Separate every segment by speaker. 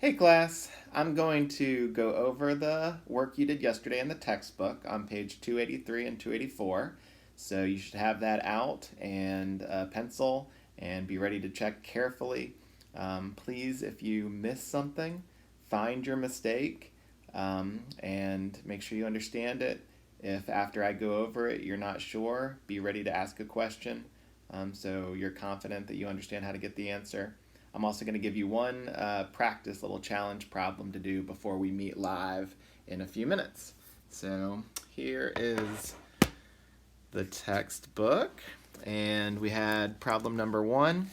Speaker 1: Hey class, I'm going to go over the work you did yesterday in the textbook on page 283 and 284. So you should have that out and a pencil and be ready to check carefully. Please, if you miss something, find your mistake and make sure you understand it. If after I go over it you're not sure, be ready to ask a question so you're confident that you understand how to get the answer. I'm also going to give you one practice little challenge problem to do before we meet live in a few minutes. So here is the textbook, and we had problem number 1.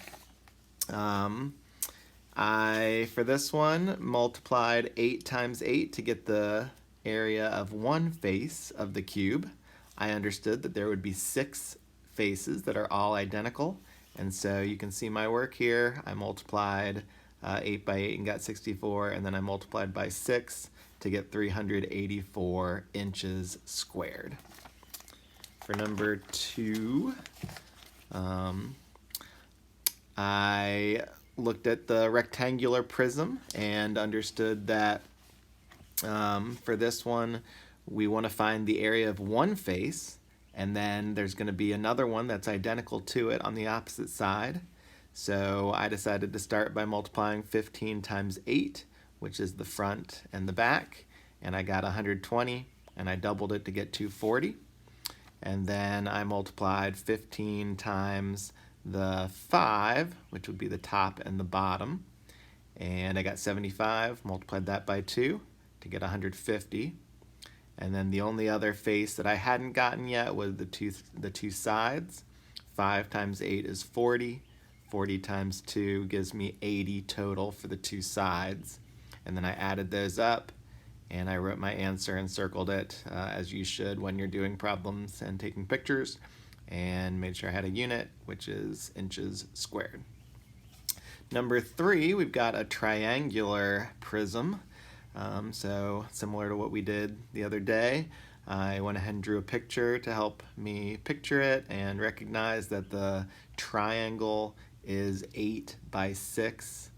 Speaker 1: For this one, multiplied 8 times 8 to get the area of one face of the cube. I understood that there would be 6 faces that are all identical. And so you can see my work here. I multiplied 8 by 8 and got 64, and then I multiplied by 6 to get 384 inches squared. For number 2, I looked at the rectangular prism and understood that for this one, we want to find the area of one face, and then there's going to be another one that's identical to it on the opposite side. So I decided to start by multiplying 15 times 8, which is the front and the back, and I got 120, and I doubled it to get 240. And then I multiplied 15 times the 5, which would be the top and the bottom, and I got 75, multiplied that by 2 to get 150. And then the only other face that I hadn't gotten yet was the two sides. 5 times 8 is 40. 40 times 2 gives me 80 total for the two sides. And then I added those up, and I wrote my answer and circled it, as you should when you're doing problems and taking pictures, and made sure I had a unit, which is inches squared. Number 3, we've got a triangular prism. So similar to what we did the other day, I went ahead and drew a picture to help me picture it and recognize that the triangle is 8 by 6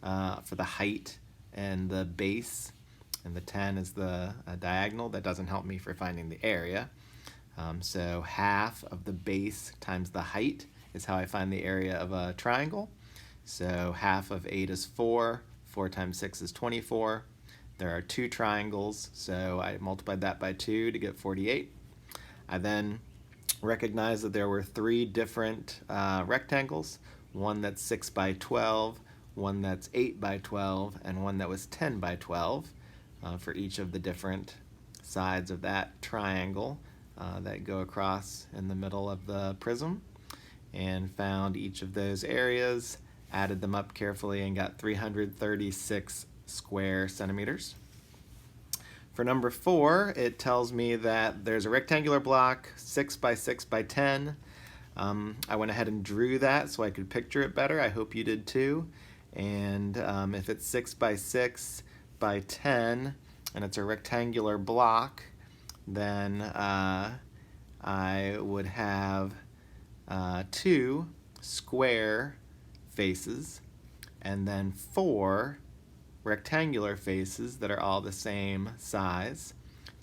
Speaker 1: for the height and the base, and the 10 is the diagonal. That doesn't help me for finding the area. So half of the base times the height is how I find the area of a triangle. So half of 8 is 4. 4 times 6 is 24. There are 2 triangles, so I multiplied that by 2 to get 48. I then recognized that there were 3 different rectangles, one that's 6 by 12, one that's 8 by 12, and one that was 10 by 12 for each of the different sides of that triangle that go across in the middle of the prism, and found each of those areas, added them up carefully, and got 336 square centimeters. For number 4, it tells me that there's a rectangular block, 6 by 6 by 10. I went ahead and drew that so I could picture it better. I hope you did too. And if it's 6 by 6 by 10 and it's a rectangular block, then I would have 2 square faces and then 4 rectangular faces that are all the same size.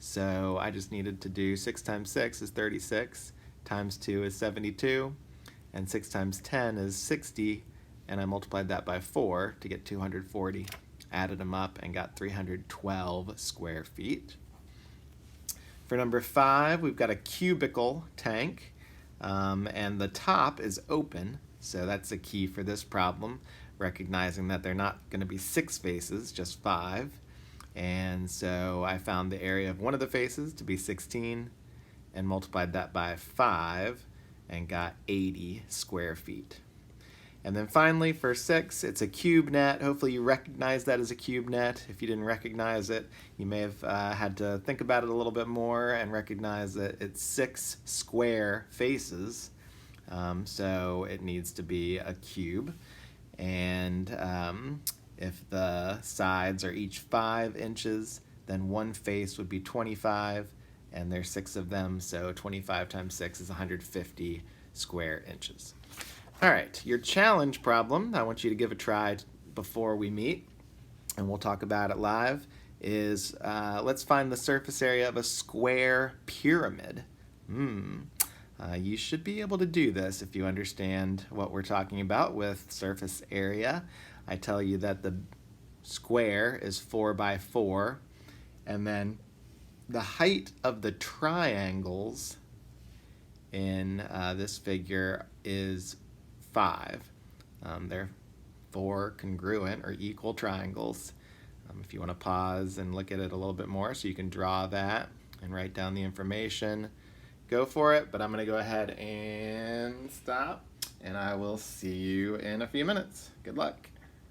Speaker 1: So I just needed to do 6 times 6 is 36, times 2 is 72, and 6 times 10 is 60, and I multiplied that by 4 to get 240, added them up, and got 312 square feet. For number 5, we've got a cubical tank, and the top is open, so that's the key for this problem, recognizing that they're not going to be 6 faces, just 5. And so I found the area of one of the faces to be 16 and multiplied that by 5 and got 80 square feet. And then finally for 6, it's a cube net. Hopefully you recognize that as a cube net. If you didn't recognize it, you may have had to think about it a little bit more and recognize that it's 6 square faces. So it needs to be a cube. And if the sides are each 5 inches, then one face would be 25, and there's 6 of them, so 25 times 6 is 150 square inches. All right, your challenge problem, I want you to give a try before we meet. and we'll talk about it live, is let's find the surface area of a square pyramid. You should be able to do this if you understand what we're talking about with surface area. I tell you that the square is 4 by 4, and then the height of the triangles in this figure is 5. They're 4 congruent or equal triangles. If you want to pause and look at it a little bit more so you can draw that and write down the information, go for it. But I'm going to go ahead and stop, and I will see you in a few minutes. Good luck.